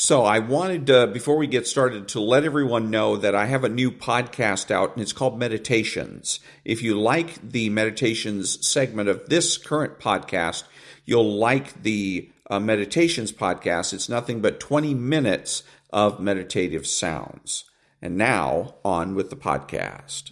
So I wanted, before we get started, to let everyone know that I have a new podcast out, and it's called Meditations. If you like the Meditations segment of this current podcast, you'll like the Meditations podcast. It's nothing but 20 minutes of meditative sounds. And now, on with the podcast.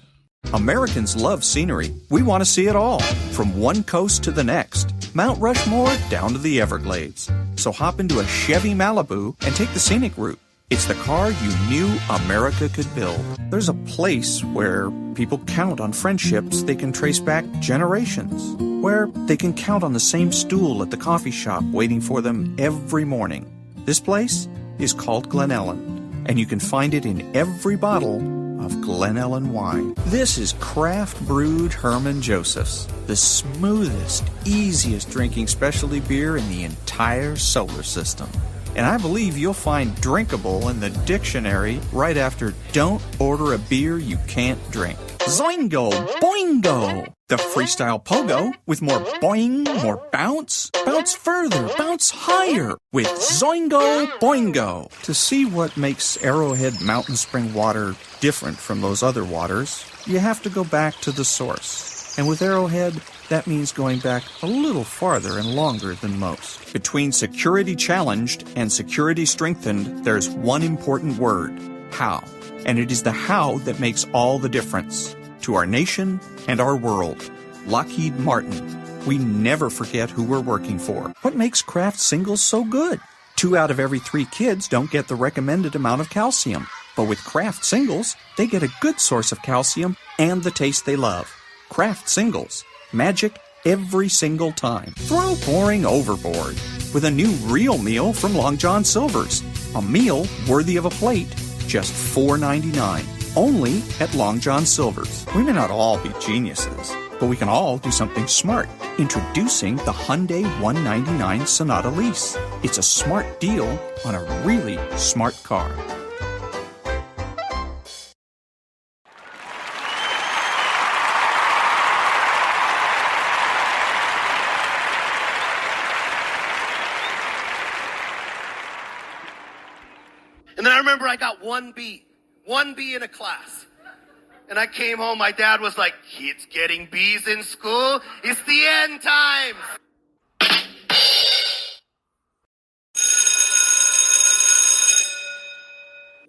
Americans love scenery. We want to see it all, from one coast to the next, Mount Rushmore down to the Everglades. So hop into a Chevy Malibu and take the scenic route. It's the car you knew America could build. There's a place where people count on friendships they can trace back generations, where they can count on the same stool at the coffee shop waiting for them every morning. This place is called Glen Ellen, and you can find it in every bottle of Glen Ellen wine. This is craft brewed Herman Joseph's, the smoothest, easiest drinking specialty beer in the entire solar system. And I believe you'll find drinkable in the dictionary right after don't order a beer you can't drink. Zoingo! Boingo! The freestyle pogo with more boing, more bounce. Bounce further, bounce higher with Zoingo Boingo. To see what makes Arrowhead Mountain Spring water different from those other waters, you have to go back to the source. And with Arrowhead, that means going back a little farther and longer than most. Between security challenged and security strengthened, there's one important word: how. And it is the how that makes all the difference to our nation and our world. Lockheed Martin. We never forget who we're working for. What makes Kraft Singles so good? 2 out of every 3 kids don't get the recommended amount of calcium. But with Kraft Singles, they get a good source of calcium and the taste they love. Kraft Singles. Magic every single time. Throw boring overboard with a new real meal from Long John Silver's. A meal worthy of a plate, just $4.99. Only at Long John Silver's. We may not all be geniuses, but we can all do something smart. Introducing the Hyundai 199 Sonata Lease. It's a smart deal on a really smart car. And then I remember I got 1B in a class. And I came home, my dad was like, "Kids getting B's in school? It's the end times."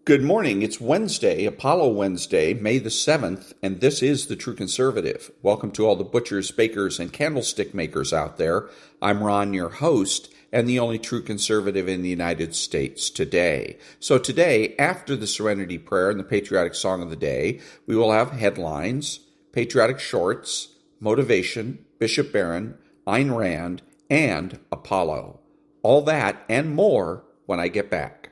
Good morning. It's Wednesday, Apollo Wednesday, May the 7th, and this is The True Conservative. Welcome to all the butchers, bakers, and candlestick makers out there. I'm Ron, your host, and the only true conservative in the United States today. So today, after the Serenity Prayer and the patriotic song of the day, we will have headlines, patriotic shorts, motivation, Bishop Barron, Ayn Rand, and Apollo. All that and more when I get back.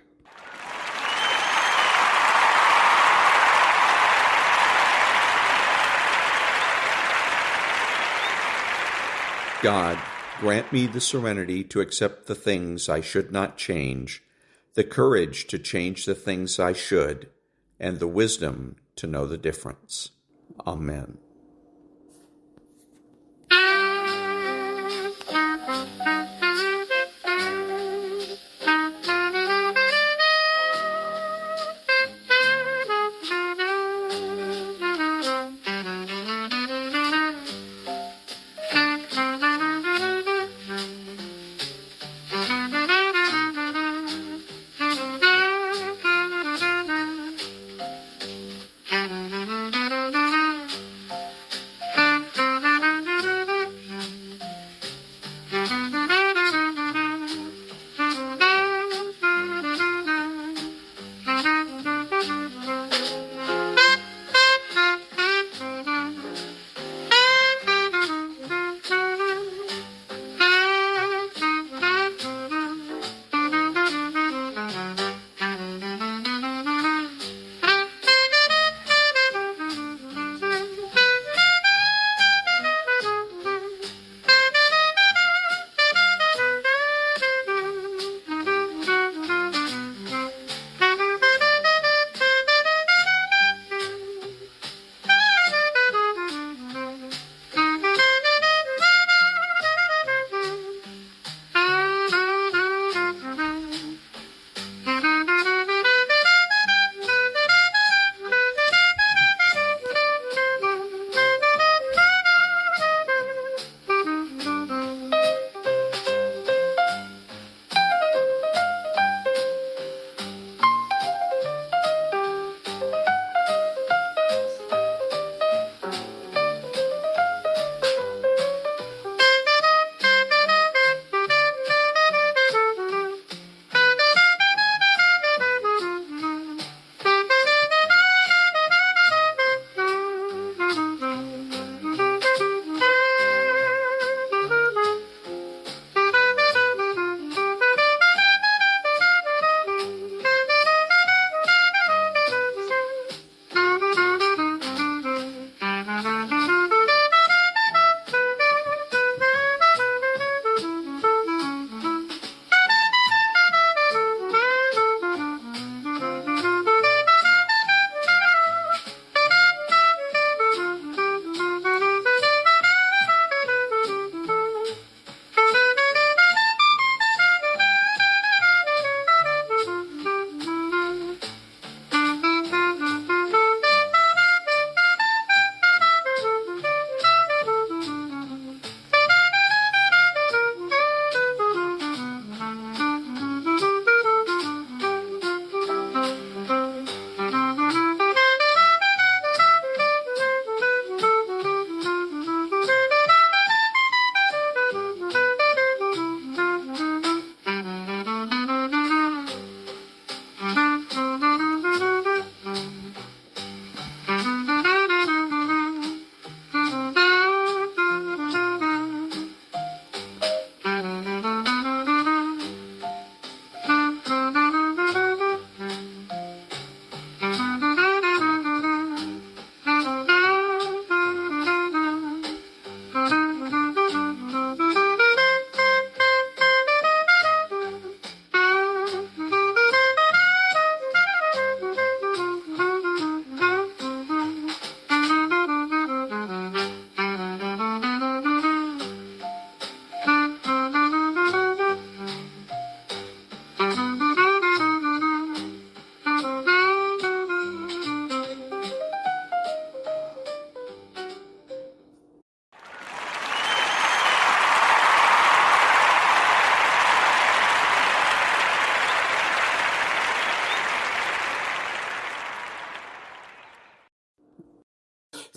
God, grant me the serenity to accept the things I should not change, the courage to change the things I should, and the wisdom to know the difference. Amen.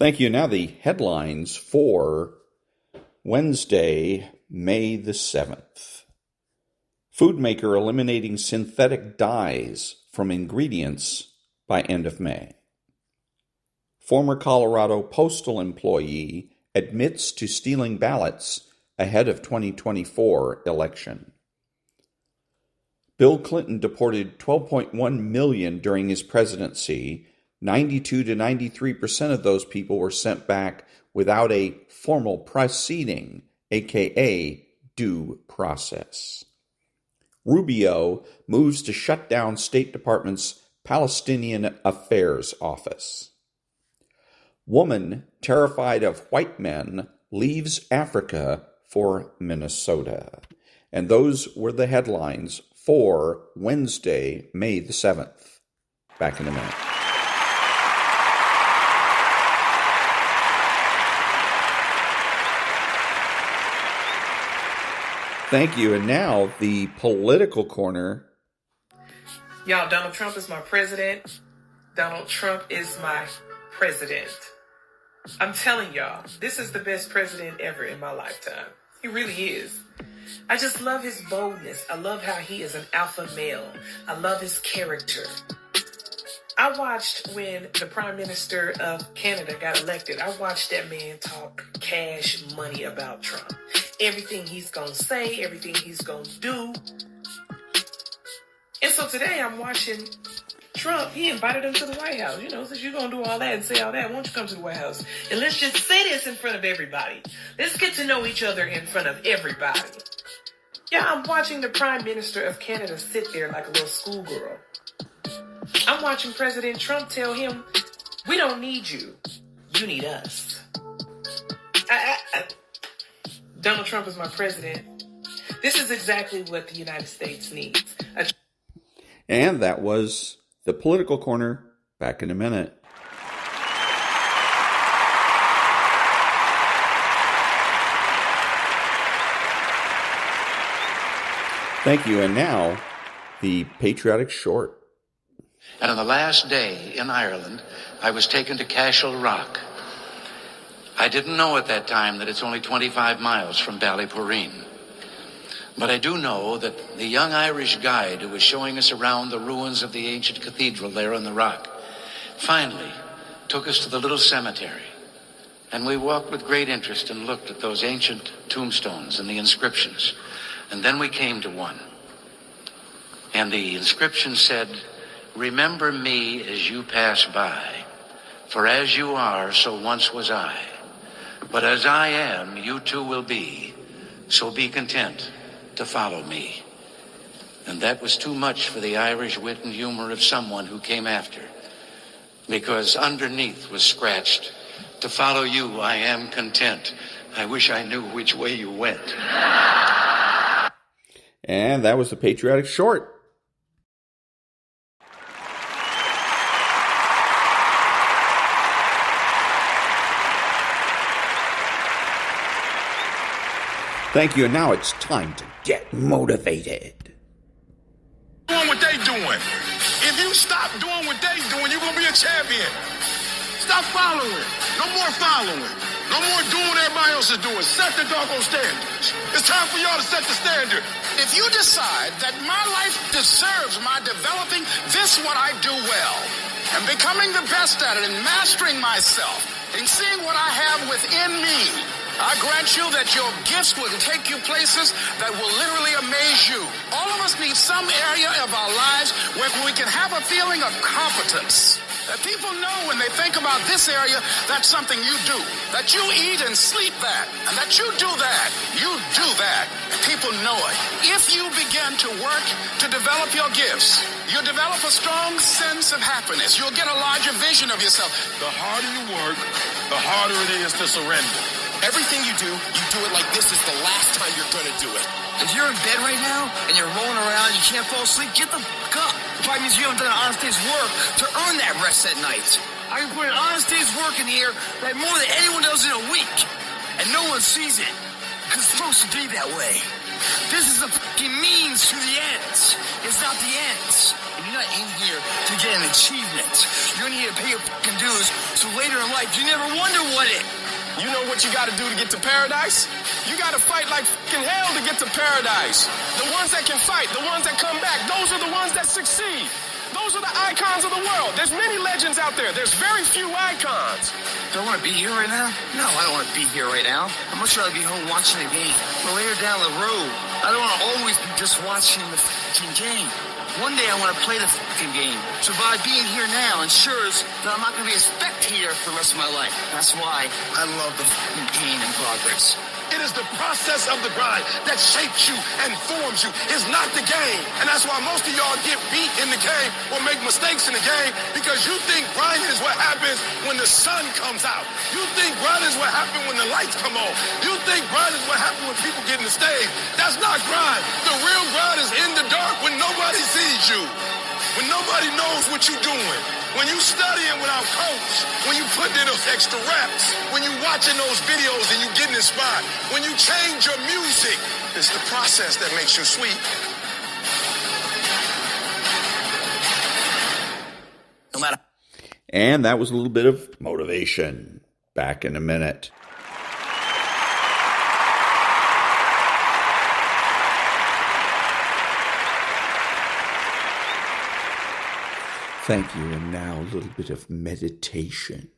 Thank you. Now the headlines for Wednesday, May the 7th. Food maker eliminating synthetic dyes from ingredients by end of May. Former Colorado postal employee admits to stealing ballots ahead of 2024 election. Bill Clinton deported 12.1 million during his presidency. 92 to 93% of those people were sent back without a formal proceeding, aka due process. Rubio moves to shut down State Department's Palestinian Affairs Office. Woman terrified of white men leaves Africa for Minnesota. And those were the headlines for Wednesday, May the 7th. Back in a minute. Thank you. And now the political corner. Y'all, Donald Trump is my president. Donald Trump is my president. I'm telling y'all, this is the best president ever in my lifetime. He really is. I just love his boldness. I love how he is an alpha male. I love his character. I watched when the Prime Minister of Canada got elected. I watched that man talk cash money about Trump. Everything he's going to say, everything he's going to do. And so today I'm watching Trump. He invited him to the White House. You know, since you're going to do all that and say all that, why don't you come to the White House? And let's just say this in front of everybody. Let's get to know each other in front of everybody. Yeah, I'm watching the Prime Minister of Canada sit there like a little schoolgirl. I'm watching President Trump tell him, we don't need you. You need us. Donald Trump is my president. This is exactly what the United States needs. And that was the political corner. Back in a minute. Thank you. And now, the patriotic short. And on the last day in Ireland, I was taken to Cashel Rock. I didn't know at that time that it's only 25 miles from Ballyporeen. But I do know that the young Irish guide who was showing us around the ruins of the ancient cathedral there on the rock finally took us to the little cemetery. And we walked with great interest and looked at those ancient tombstones and the inscriptions. And then we came to one. And the inscription said, "Remember me as you pass by, for as you are, so once was I. But as I am, you too will be, so be content to follow me." And that was too much for the Irish wit and humor of someone who came after, because underneath was scratched, "To follow you, I am content. I wish I knew which way you went." And that was the patriotic short. Thank you. And now it's time to get motivated. Doing what they doing. If you stop doing what they doing, you're going to be a champion. Stop following. No more following. No more doing what everybody else is doing. Set the doggone standards. It's time for y'all to set the standard. If you decide that my life deserves my developing this what I do well and becoming the best at it and mastering myself and seeing what I have within me, I grant you that your gifts will take you places that will literally amaze you. All of us need some area of our lives where we can have a feeling of competence. That people know when they think about this area, that's something you do. That you eat and sleep that. And that you do that. You do that. People know it. If you begin to work to develop your gifts, you'll develop a strong sense of happiness. You'll get a larger vision of yourself. The harder you work, the harder it is to surrender. Everything you do it like this is the last time you're going to do it. If you're in bed right now and you're rolling around, you can't fall asleep, get the fuck up. It probably means you haven't done an honest day's work to earn that rest at night. I can put an honest day's work in the air like more than anyone does in a week. And no one sees it. Because it's supposed to be that way. This is the fucking means to the ends. It's not the ends. And you're not in here to get an achievement. You're in here to pay your fucking dues, so later in life you never wonder what it. You know what you gotta do to get to paradise? You gotta fight like fucking hell to get to paradise. The ones that can fight, the ones that come back, those are the ones that succeed. Those are the icons of the world. There's many legends out there. There's very few icons. Do I want to be here right now? No, I don't want to be here right now. I'd much rather be home watching the game. But later down the road, I don't want to always be just watching the fucking game. One day I want to play the fucking game. So by being here now ensures that I'm not going to be a spectator for the rest of my life. That's why I love the fucking pain and progress. It is the process of the grind that shapes you and forms you. It's not the game. And that's why most of y'all get beat in the game or make mistakes in the game because you think grinding is what happens when the sun comes out. You think grinding is what happens when the lights come on. You think grinding is what happens when people get in the stage. That's not grind. The real grind is in the dark when nobody sees you. When nobody knows what you're doing. When you studying without coach, when you put in those extra reps, when you watching those videos and you getting inspired, when you change your music, it's the process that makes you sweet. No matter. And that was a little bit of motivation. Back in a minute. Thank you, and now a little bit of meditation.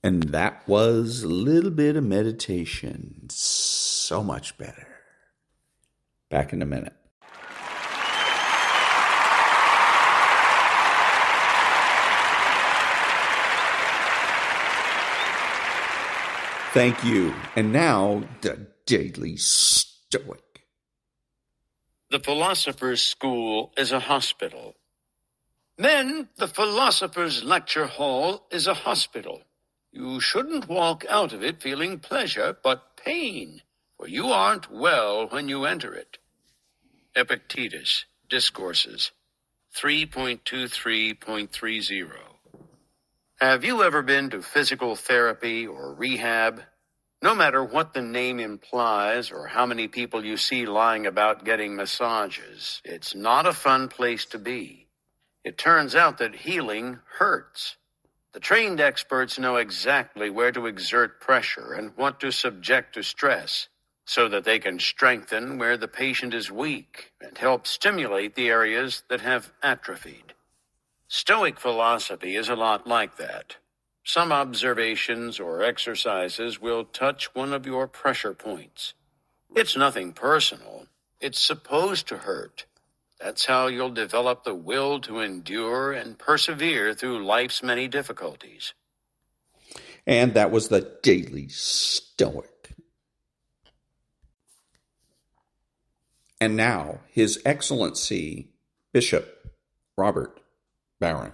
And that was a little bit of meditation. So much better. Back in a minute. Thank you. And now, the Daily Stoic. The philosopher's school is a hospital. Then the philosopher's lecture hall is a hospital. You shouldn't walk out of it feeling pleasure, but pain, for you aren't well when you enter it. Epictetus, Discourses, 3.23.30. Have you ever been to physical therapy or rehab? No matter what the name implies or how many people you see lying about getting massages, it's not a fun place to be. It turns out that healing hurts. The trained experts know exactly where to exert pressure and what to subject to stress, so that they can strengthen where the patient is weak and help stimulate the areas that have atrophied. Stoic philosophy is a lot like that. Some observations or exercises will touch one of your pressure points. It's nothing personal. It's supposed to hurt. That's how you'll develop the will to endure and persevere through life's many difficulties. And that was the Daily Stoic. And now, His Excellency, Bishop Robert Barron.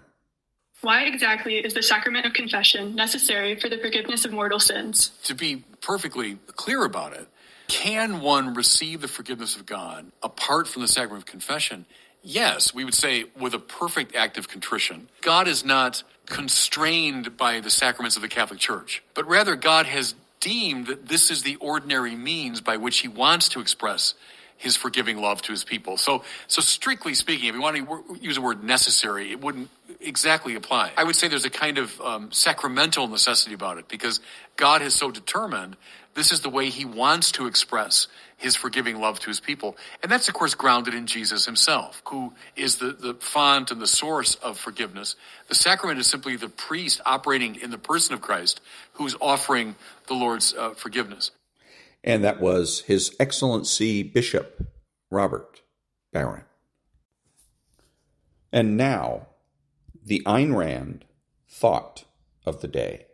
Why exactly is the sacrament of confession necessary for the forgiveness of mortal sins? To be perfectly clear about it, can one receive the forgiveness of God apart from the sacrament of confession? Yes, we would say with a perfect act of contrition. God is not constrained by the sacraments of the Catholic Church, but rather God has deemed that this is the ordinary means by which he wants to express his forgiving love to his people. So strictly speaking, if you want to use the word necessary, it wouldn't exactly apply. I would say there's a kind of sacramental necessity about it, because God has so determined this is the way he wants to express his forgiving love to his people. And that's, of course, grounded in Jesus himself, who is the font and the source of forgiveness. The sacrament is simply the priest operating in the person of Christ who's offering the Lord's forgiveness. And that was His Excellency Bishop Robert Barron. And now, the Ayn Rand thought of the day.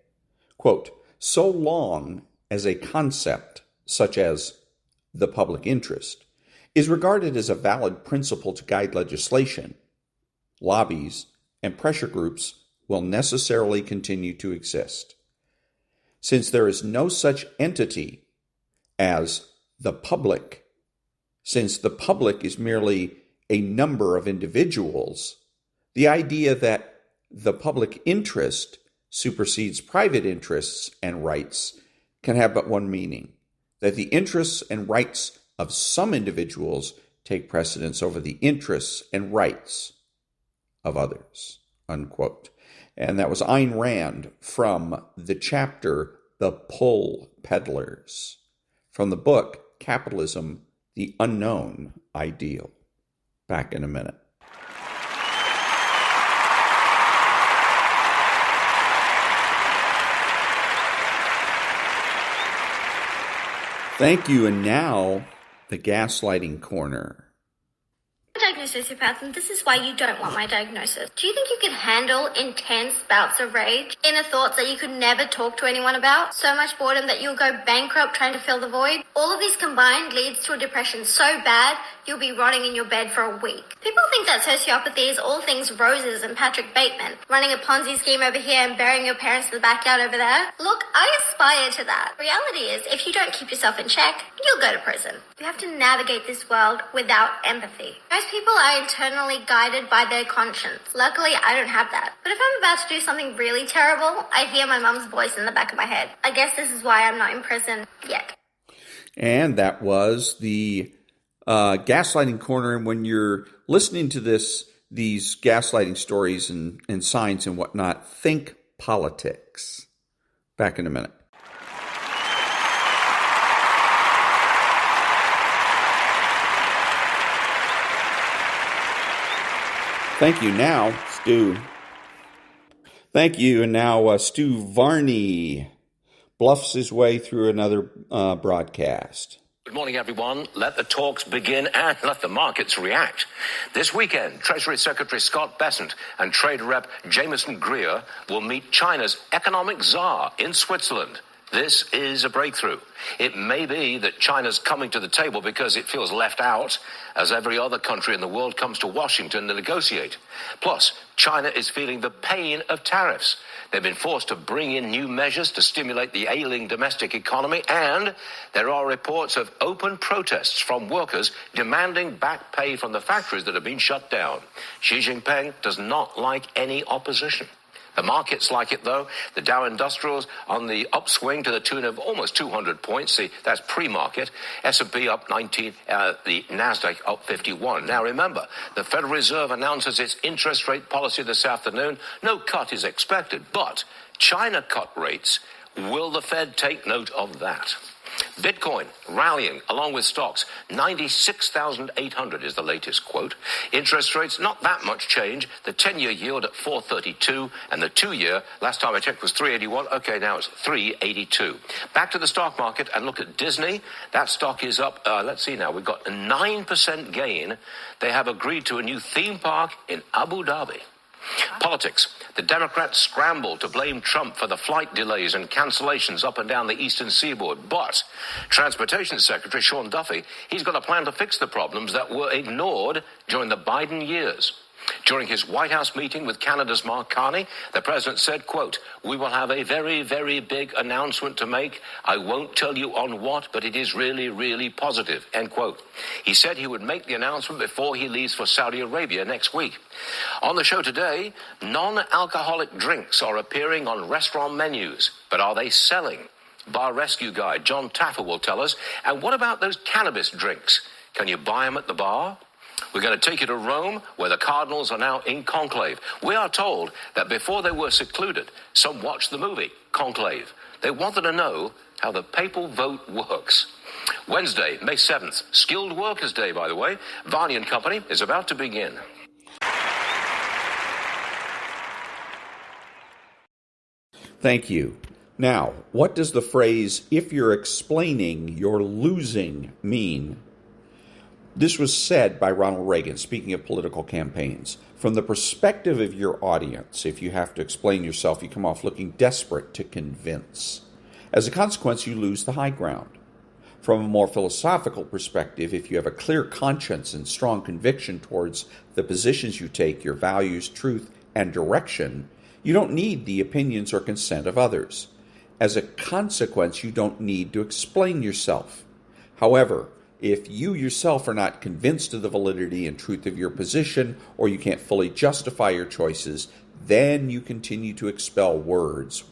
Quote, so long as a concept such as the public interest is regarded as a valid principle to guide legislation, lobbies and pressure groups will necessarily continue to exist. Since there is no such entity as the public, since the public is merely a number of individuals, the idea that the public interest supersedes private interests and rights can have but one meaning, that the interests and rights of some individuals take precedence over the interests and rights of others, unquote. And that was Ayn Rand from the chapter, The Pull Peddlers, from the book, Capitalism, the Unknown Ideal. Back in a minute. Thank you. And now, the gaslighting corner. I'm a sociopath, and this is why you don't want my diagnosis. Do you think you could handle intense bouts of rage, inner thoughts that you could never talk to anyone about, so much boredom that you'll go bankrupt trying to fill the void? All of these combined leads to a depression so bad you'll be rotting in your bed for a week. People think that sociopathy is all things roses and Patrick Bateman, running a Ponzi scheme over here and burying your parents in the backyard over there. Look, I aspire to that. Reality is, if you don't keep yourself in check, you'll go to prison. You have to navigate this world without empathy. Most people are internally guided by their conscience. Luckily, I don't have that. But if I'm about to do something really terrible, I hear my mum's voice in the back of my head. I guess this is why I'm not in prison yet. And that was the gaslighting corner. And when you're listening to these gaslighting stories and signs and whatnot, think politics. Back in a minute. Thank you. Now, Stu. Thank you. And now Stu Varney bluffs his way through another broadcast. Good morning, everyone. Let the talks begin and let the markets react. This weekend, Treasury Secretary Scott Bessent and Trade Rep Jameson Greer will meet China's economic czar in Switzerland. This is a breakthrough. It may be that China's coming to the table because it feels left out as every other country in the world comes to Washington to negotiate. Plus, China is feeling the pain of tariffs. They've been forced to bring in new measures to stimulate the ailing domestic economy, and there are reports of open protests from workers demanding back pay from the factories that have been shut down. Xi Jinping does not like any opposition. The markets like it, though. The Dow Industrials on the upswing to the tune of almost 200 points. That's pre-market. S&P up 19, the Nasdaq up 51. Now, remember, the Federal Reserve announces its interest rate policy this afternoon. No cut is expected, but China cut rates. Will the Fed take note of that? Bitcoin rallying along with stocks. 96,800 is the latest quote. Interest rates, not that much change. The 10-year yield at 4.32 and the 2-year, last time I checked, was 3.81. Okay, now it's 3.82. Back to the stock market and look at Disney. That stock is up, let's see now, we've got a 9% gain. They have agreed to a new theme park in Abu Dhabi. Politics. The Democrats scramble to blame Trump for the flight delays and cancellations up and down the eastern seaboard. But Transportation Secretary Sean Duffy, he's got a plan to fix the problems that were ignored during the Biden years. During his White House meeting with Canada's Mark Carney, the president said, quote, "We will have a very, very big announcement to make. I won't tell you on what, but it is really, really positive," end quote. He said he would make the announcement before he leaves for Saudi Arabia next week. On the show today, non-alcoholic drinks are appearing on restaurant menus, but are they selling? Bar rescue guy John Taffer will tell us. And what about those cannabis drinks? Can you buy them at the bar? We're going to take you to Rome, where the cardinals are now in conclave. We are told that before they were secluded, some watched the movie Conclave. They wanted to know how the papal vote works. Wednesday, May 7th, Skilled Workers Day, by the way. Varney and Company is about to begin. Thank you. Now, what does the phrase, "if you're explaining, you're losing," mean? This was said by Ronald Reagan, speaking of political campaigns. From the perspective of your audience, if you have to explain yourself, you come off looking desperate to convince. As a consequence, you lose the high ground. From a more philosophical perspective, if you have a clear conscience and strong conviction towards the positions you take, your values, truth, and direction, you don't need the opinions or consent of others. As a consequence, you don't need to explain yourself. However, if you yourself are not convinced of the validity and truth of your position, or you can't fully justify your choices, then you continue to expel words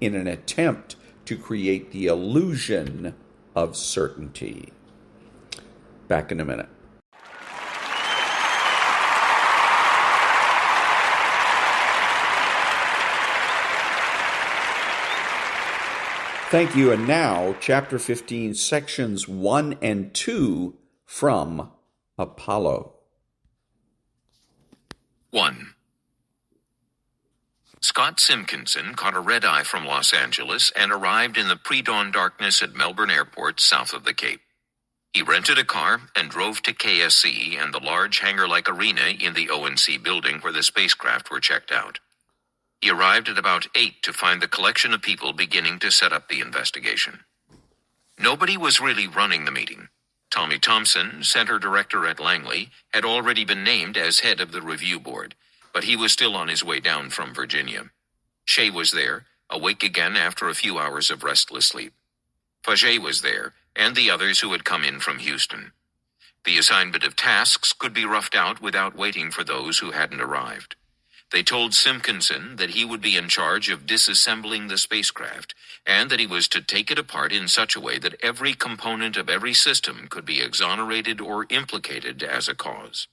in an attempt to create the illusion of certainty. Back in a minute. Thank you. And now, Chapter 15, Sections 1 and 2 from Apollo. 1. Scott Simpkinson caught a red-eye from Los Angeles and arrived in the pre-dawn darkness at Melbourne Airport, south of the Cape. He rented a car and drove to KSC and the large hangar-like arena in the ONC building where the spacecraft were checked out. He arrived at about 8 to find the collection of people beginning to set up the investigation. Nobody was really running the meeting. Tommy Thompson, center director at Langley, had already been named as head of the review board, but he was still on his way down from Virginia. Shea was there, awake again after a few hours of restless sleep. Faget was there, and the others who had come in from Houston. The assignment of tasks could be roughed out without waiting for those who hadn't arrived. They told Simpkinson that he would be in charge of disassembling the spacecraft, and that he was to take it apart in such a way that every component of every system could be exonerated or implicated as a cause.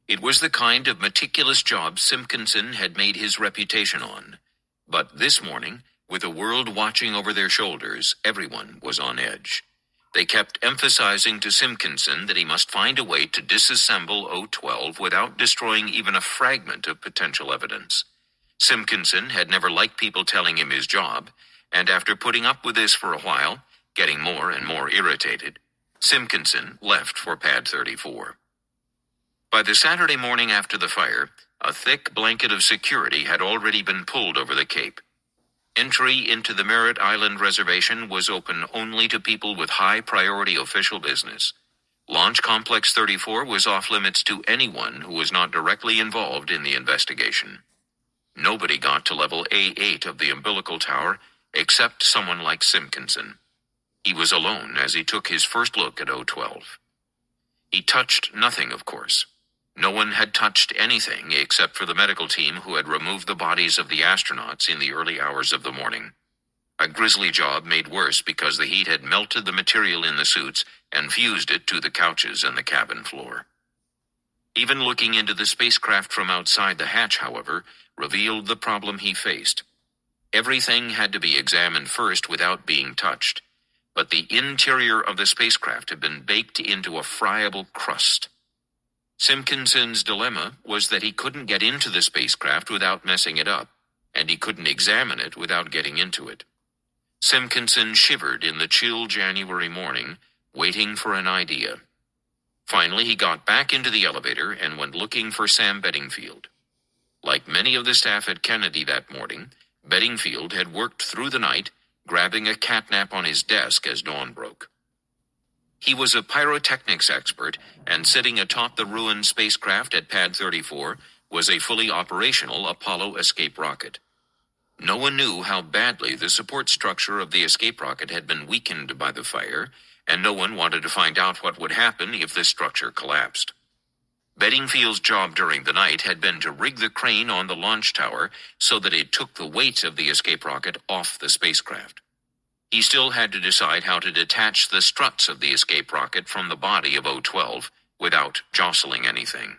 It was the kind of meticulous job Simpkinson had made his reputation on. But this morning, with the world watching over their shoulders, everyone was on edge. They kept emphasizing to Simpkinson that he must find a way to disassemble O12 without destroying even a fragment of potential evidence. Simpkinson had never liked people telling him his job, and after putting up with this for a while, getting more and more irritated, Simpkinson left for Pad 34. By the Saturday morning after the fire, a thick blanket of security had already been pulled over the Cape. Entry into the Merritt Island Reservation was open only to people with high-priority official business. Launch Complex 34 was off-limits to anyone who was not directly involved in the investigation. Nobody got to level A8 of the umbilical tower except someone like Simpkinson. He was alone as he took his first look at O12. He touched nothing, of course. No one had touched anything except for the medical team who had removed the bodies of the astronauts in the early hours of the morning. A grisly job made worse because the heat had melted the material in the suits and fused it to the couches and the cabin floor. Even looking into the spacecraft from outside the hatch, however, revealed the problem he faced. Everything had to be examined first without being touched, but the interior of the spacecraft had been baked into a friable crust. Simpkinson's dilemma was that he couldn't get into the spacecraft without messing it up, and he couldn't examine it without getting into it. Simpkinson shivered in the chill January morning, waiting for an idea. Finally, he got back into the elevator and went looking for Sam Bedingfield. Like many of the staff at Kennedy that morning, Bedingfield had worked through the night, grabbing a catnap on his desk as dawn broke. He was a pyrotechnics expert, and sitting atop the ruined spacecraft at Pad 34 was a fully operational Apollo escape rocket. No one knew how badly the support structure of the escape rocket had been weakened by the fire, and no one wanted to find out what would happen if the structure collapsed. Bedingfield's job during the night had been to rig the crane on the launch tower so that it took the weight of the escape rocket off the spacecraft. He still had to decide how to detach the struts of the escape rocket from the body of O12 without jostling anything.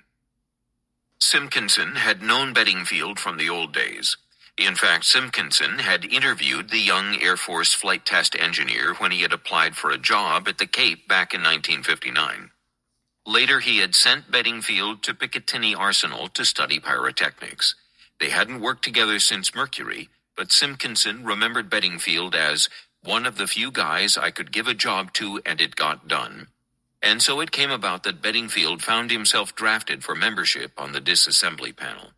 Simpkinson had known Bedingfield from the old days. In fact, Simpkinson had interviewed the young Air Force flight test engineer when he had applied for a job at the Cape back in 1959. Later, he had sent Bedingfield to Picatinny Arsenal to study pyrotechnics. They hadn't worked together since Mercury, but Simpkinson remembered Bedingfield as one of the few guys I could give a job to and it got done. And so it came about that Bedingfield found himself drafted for membership on the disassembly panel.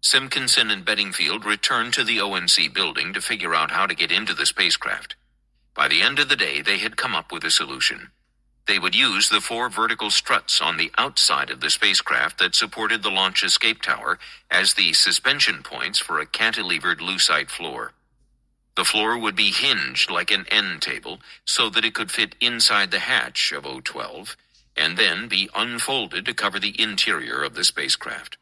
Simpkinson and Bedingfield returned to the ONC building to figure out how to get into the spacecraft. By the end of the day, they had come up with a solution. They would use the 4 vertical struts on the outside of the spacecraft that supported the launch escape tower as the suspension points for a cantilevered lucite floor. The floor would be hinged like an end table so that it could fit inside the hatch of O12 and then be unfolded to cover the interior of the spacecraft.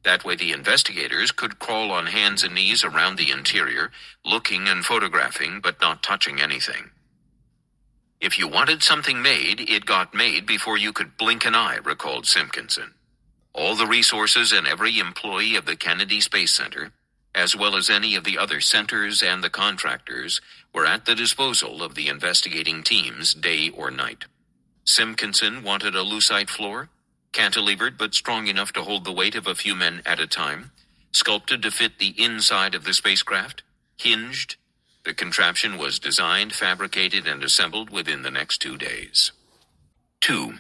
That way the investigators could crawl on hands and knees around the interior, looking and photographing but not touching anything. If you wanted something made, it got made before you could blink an eye, recalled Simpkinson. All the resources and every employee of the Kennedy Space Center, as well as any of the other centers and the contractors, were at the disposal of the investigating teams day or night. Simpkinson wanted a lucite floor, cantilevered but strong enough to hold the weight of a few men at a time, sculpted to fit the inside of the spacecraft, hinged. The contraption was designed, fabricated, and assembled within the next 2 days. 2.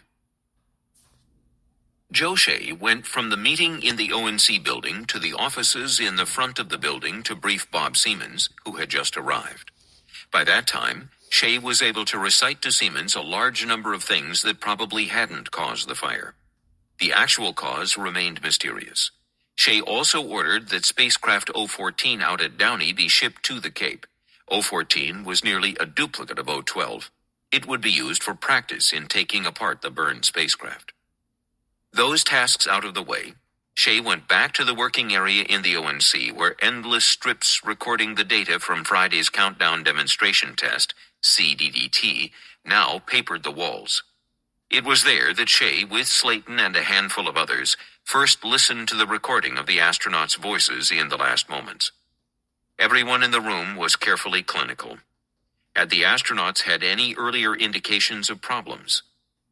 Joe Shea went from the meeting in the ONC building to the offices in the front of the building to brief Bob Siemens, who had just arrived. By that time, Shea was able to recite to Siemens a large number of things that probably hadn't caused the fire. The actual cause remained mysterious. Shea also ordered that spacecraft O14 out at Downey be shipped to the Cape. O14 was nearly a duplicate of O12. It would be used for practice in taking apart the burned spacecraft. Those tasks out of the way, Shea went back to the working area in the ONC where endless strips recording the data from Friday's countdown demonstration test, CDDT, now papered the walls. It was there that Shea, with Slayton and a handful of others, first listened to the recording of the astronauts' voices in the last moments. Everyone in the room was carefully clinical. Had the astronauts had any earlier indications of problems?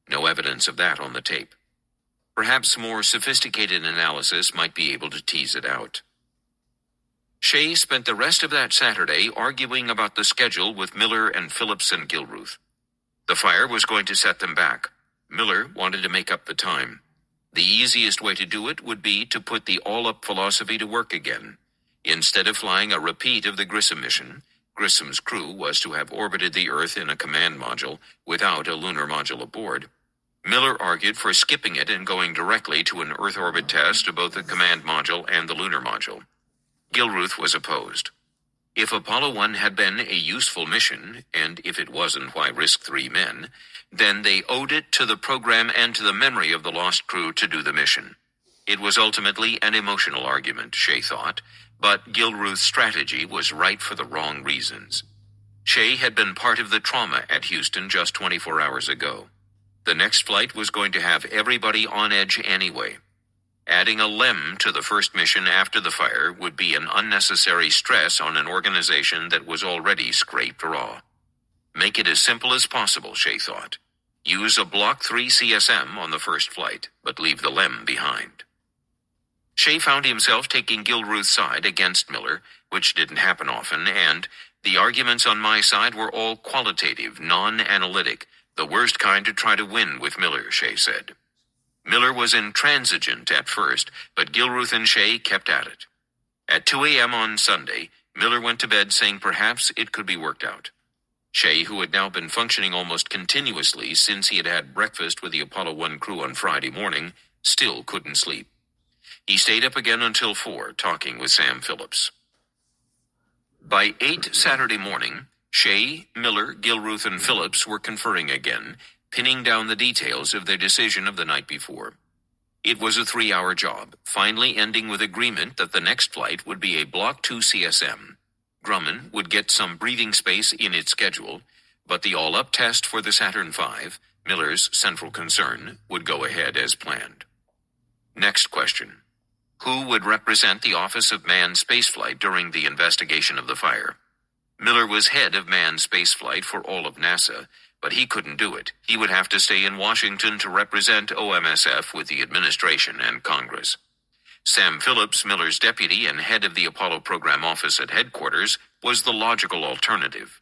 No evidence of that on the tape. Perhaps more sophisticated analysis might be able to tease it out. Shea spent the rest of that Saturday arguing about the schedule with Miller and Phillips and Gilruth. The fire was going to set them back. Miller wanted to make up the time. The easiest way to do it would be to put the all-up philosophy to work again. Instead of flying a repeat of the Grissom mission, Grissom's crew was to have orbited the Earth in a command module without a lunar module aboard. Miller argued for skipping it and going directly to an Earth orbit test of both the command module and the lunar module. Gilruth was opposed. If Apollo 1 had been a useful mission, and if it wasn't, why risk 3 men, then they owed it to the program and to the memory of the lost crew to do the mission. It was ultimately an emotional argument, Shea thought, but Gilruth's strategy was right for the wrong reasons. Shea had been part of the trauma at Houston just 24 hours ago. The next flight was going to have everybody on edge anyway. Adding a lem to the first mission after the fire would be an unnecessary stress on an organization that was already scraped raw. Make it as simple as possible, Shea thought. Use a Block 3 CSM on the first flight, but leave the lem behind. Shea found himself taking Gilruth's side against Miller, which didn't happen often, and the arguments on my side were all qualitative, non-analytic, the worst kind to try to win with Miller, Shea said. Miller was intransigent at first, but Gilruth and Shea kept at it. At 2 a.m. on Sunday, Miller went to bed saying perhaps it could be worked out. Shea, who had now been functioning almost continuously since he had had breakfast with the Apollo 1 crew on Friday morning, still couldn't sleep. He stayed up again until 4, talking with Sam Phillips. By 8 Saturday morning, Shea, Miller, Gilruth, and Phillips were conferring again, pinning down the details of their decision of the night before. It was a 3-hour job, finally ending with agreement that the next flight would be a Block 2 CSM. Grumman would get some breathing space in its schedule, but the all-up test for the Saturn V, Miller's central concern, would go ahead as planned. Next question. Who would represent the Office of Manned Spaceflight during the investigation of the fire? Miller was head of manned spaceflight for all of NASA, but he couldn't do it. He would have to stay in Washington to represent OMSF with the administration and Congress. Sam Phillips, Miller's deputy and head of the Apollo program office at headquarters, was the logical alternative.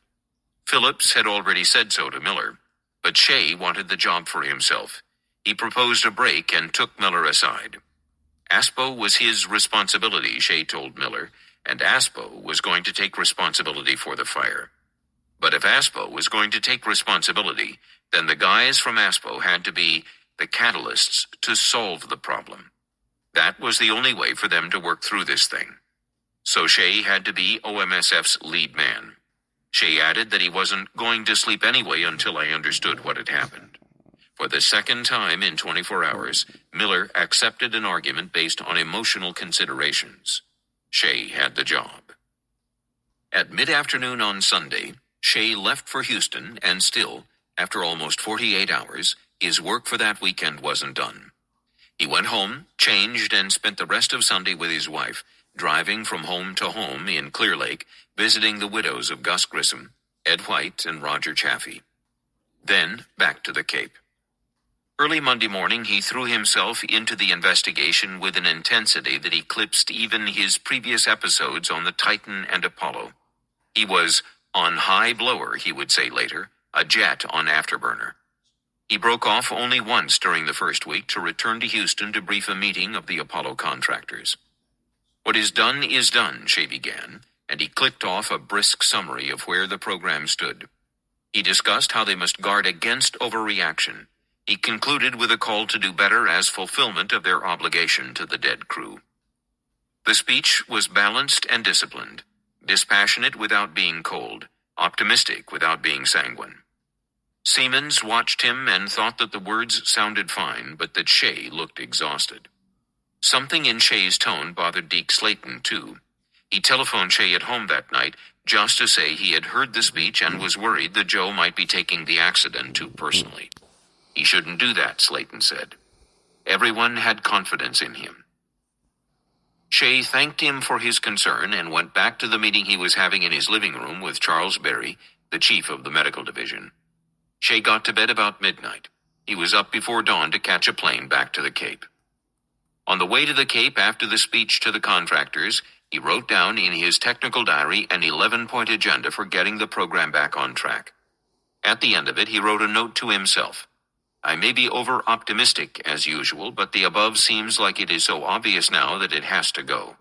Phillips had already said so to Miller, but Shea wanted the job for himself. He proposed a break and took Miller aside. ASPO was his responsibility, Shea told Miller, and ASPO was going to take responsibility for the fire. But if ASPO was going to take responsibility, then the guys from ASPO had to be the catalysts to solve the problem. That was the only way for them to work through this thing. So Shea had to be OMSF's lead man. Shea added that he wasn't going to sleep anyway until I understood what had happened. For the second time in 24 hours, Miller accepted an argument based on emotional considerations. Shea had the job. At mid-afternoon on Sunday, Shea left for Houston, and still, after almost 48 hours, his work for that weekend wasn't done. He went home, changed, and spent the rest of Sunday with his wife, driving from home to home in Clear Lake, visiting the widows of Gus Grissom, Ed White, and Roger Chaffee. Then, back to the Cape. Early Monday morning, he threw himself into the investigation with an intensity that eclipsed even his previous episodes on the Titan and Apollo. He was on high blower, he would say later, a jet on afterburner. He broke off only once during the first week to return to Houston to brief a meeting of the Apollo contractors. What is done, Shea began, and he clicked off a brisk summary of where the program stood. He discussed how they must guard against overreaction. He concluded with a call to do better as fulfillment of their obligation to the dead crew. The speech was balanced and disciplined, dispassionate without being cold, optimistic without being sanguine. Siemens watched him and thought that the words sounded fine, but that Shea looked exhausted. Something in Shea's tone bothered Deke Slayton, too. He telephoned Shea at home that night just to say he had heard the speech and was worried that Joe might be taking the accident too personally. He shouldn't do that, Slayton said. Everyone had confidence in him. Shea thanked him for his concern and went back to the meeting he was having in his living room with Charles Berry, the chief of the medical division. Shea got to bed about midnight. He was up before dawn to catch a plane back to the Cape. On the way to the Cape after the speech to the contractors, he wrote down in his technical diary an 11-point agenda for getting the program back on track. At the end of it, he wrote a note to himself. I may be over-optimistic, as usual, but the above seems like it is so obvious now that it has to go.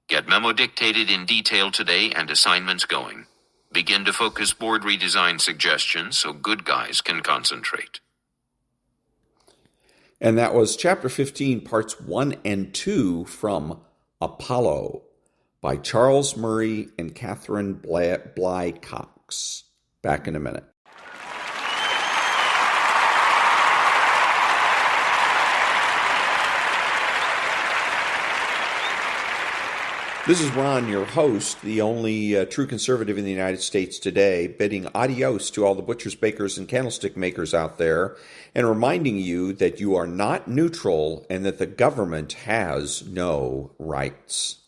Get memo dictated in detail today and assignments going. Begin to focus board redesign suggestions so good guys can concentrate. And that was Chapter 15, Parts 1 and 2 from Apollo by Charles Murray and Catherine Bly Cox. Back in a minute. This is Ron, your host, the only true conservative in the United States today, bidding adios to all the butchers, bakers, and candlestick makers out there, and reminding you that you are not neutral and that the government has no rights.